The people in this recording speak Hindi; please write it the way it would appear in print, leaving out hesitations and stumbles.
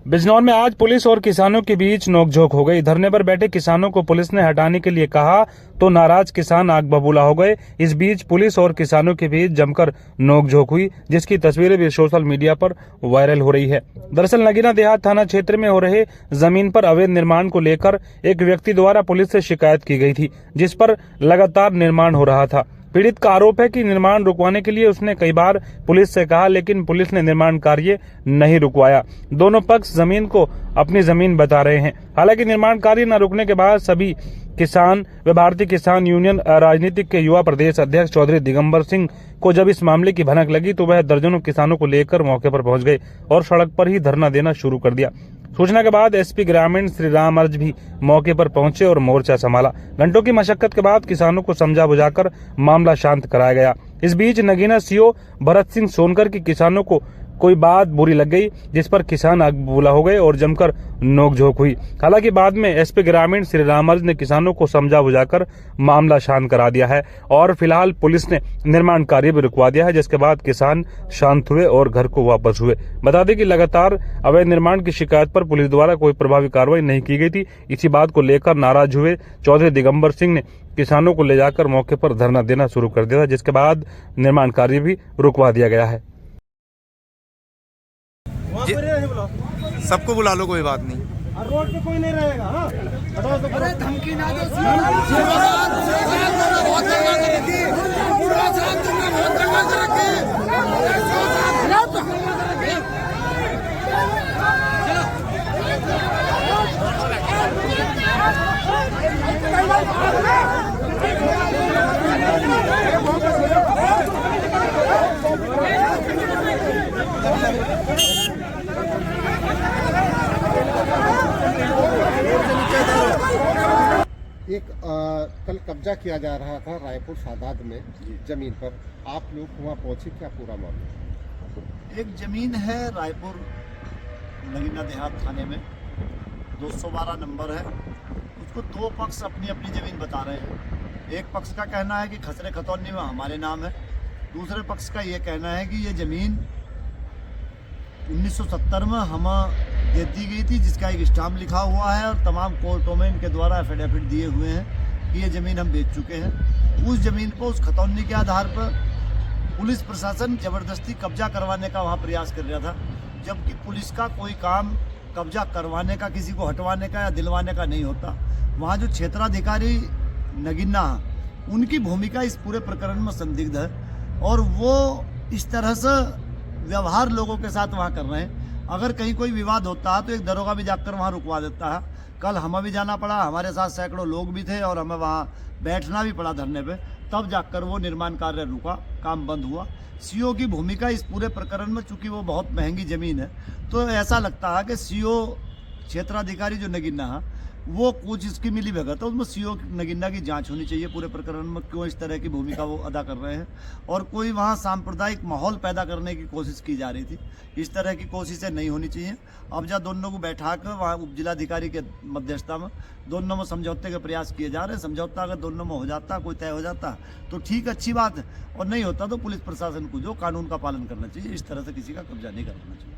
बिजनौर में आज पुलिस और किसानों के बीच नोकझोंक हो गई। धरने पर बैठे किसानों को पुलिस ने हटाने के लिए कहा तो नाराज किसान आग बबूला हो गए। इस बीच पुलिस और किसानों के बीच जमकर नोकझोंक हुई, जिसकी तस्वीरें भी सोशल मीडिया पर वायरल हो रही है। दरअसल नगीना देहात थाना क्षेत्र में हो रहे जमीन पर अवैध निर्माण को लेकर एक व्यक्ति द्वारा पुलिस से शिकायत की गई थी, जिस पर लगातार निर्माण हो रहा था। पीड़ित का आरोप है कि निर्माण रुकवाने के लिए उसने कई बार पुलिस से कहा, लेकिन पुलिस ने निर्माण कार्य नहीं रुकवाया। दोनों पक्ष जमीन को अपनी जमीन बता रहे हैं। हालांकि निर्माण कार्य न रुकने के बाद सभी किसान व भारतीय किसान यूनियन राजनीतिक के युवा प्रदेश अध्यक्ष चौधरी दिगंबर सिंह को जब इस मामले की भनक लगी तो वह दर्जनों किसानों को लेकर मौके पर पहुंच गए और सड़क पर ही धरना देना शुरू कर दिया। सूचना के बाद एसपी ग्रामीण श्री राम अर्ज भी मौके पर पहुंचे और मोर्चा संभाला। घंटों की मशक्कत के बाद किसानों को समझा बुझाकर मामला शांत कराया गया। इस बीच नगीना सीओ भरत सिंह सोनकर की किसानों को कोई बात बुरी लग गई, जिस पर किसान आग बबूला हो गए और जमकर नोकझोंक हुई। हालांकि बाद में एसपी ग्रामीण श्री राम अर्ज ने किसानों को समझा बुझाकर मामला शांत करा दिया है और फिलहाल पुलिस ने निर्माण कार्य भी रुकवा दिया है, जिसके बाद किसान शांत हुए और घर को वापस हुए। बता दें कि लगातार अवैध निर्माण की शिकायत पर पुलिस द्वारा कोई प्रभावी कार्रवाई नहीं की गई थी। इसी बात को लेकर नाराज हुए चौधरी दिगंबर सिंह ने किसानों को ले जाकर मौके पर धरना देना शुरू कर दिया था, जिसके बाद निर्माण कार्य भी रुकवा दिया गया है। सबको बुला लो, कोई बात नहीं। रोड पे कोई नहीं रहेगा। हाँ, अरे धमकी ना दो। एक कल कब्जा किया जा रहा था रायपुर सादात में जमीन पर, आप लोग वहाँ पहुँचे, क्या पूरा मामला? एक जमीन है रायपुर नगीना देहात थाने में, 212 नंबर है। उसको दो पक्ष अपनी अपनी जमीन बता रहे हैं। एक पक्ष का कहना है कि खसरे खतौनी में हमारे नाम है, दूसरे पक्ष का ये कहना है कि ये जमीन 1970 में हम दे दी गई थी, जिसका एक स्टाम्प लिखा हुआ है और तमाम कोर्टों में इनके द्वारा एफिडेविट दिए हुए हैं कि ये ज़मीन हम बेच चुके हैं। उस ज़मीन को उस खतौनी के आधार पर पुलिस प्रशासन ज़बरदस्ती कब्जा करवाने का वहाँ प्रयास कर रहा था, जबकि पुलिस का कोई काम कब्जा करवाने का, किसी को हटवाने का या दिलवाने का नहीं होता। वहाँ जो क्षेत्राधिकारी नगीना, उनकी भूमिका इस पूरे प्रकरण में संदिग्ध है और वो इस तरह से व्यवहार लोगों के साथ वहाँ कर रहे हैं। अगर कहीं कोई विवाद होता है तो एक दरोगा भी जाकर वहाँ रुकवा देता है। कल हमें भी जाना पड़ा, हमारे साथ सैकड़ों लोग भी थे और हमें वहाँ बैठना भी पड़ा धरने पे, तब जाकर वो निर्माण कार्य रुका, काम बंद हुआ। सीओ की भूमिका इस पूरे प्रकरण में, चूंकि वो बहुत महंगी ज़मीन है, तो ऐसा लगता है कि सीओ क्षेत्राधिकारी जो नगीना है वो कुछ इसकी मिली भगत है, उसमें सीओ नगीना की जांच होनी चाहिए पूरे प्रकरण में, क्यों इस तरह की भूमिका वो अदा कर रहे हैं। और कोई वहाँ सांप्रदायिक माहौल पैदा करने की कोशिश की जा रही थी, इस तरह की कोशिशें नहीं होनी चाहिए। अब जब दोनों को बैठाकर वहाँ उप जिलाधिकारी के मध्यस्थता में दोनों में समझौते के प्रयास किए जा रहे हैं। समझौता अगर दोनों में हो जाता, कोई तय हो जाता तो ठीक, अच्छी बात है, और नहीं होता तो पुलिस प्रशासन को जो कानून का पालन करना चाहिए, इस तरह से किसी का कब्जा नहीं करना चाहिए।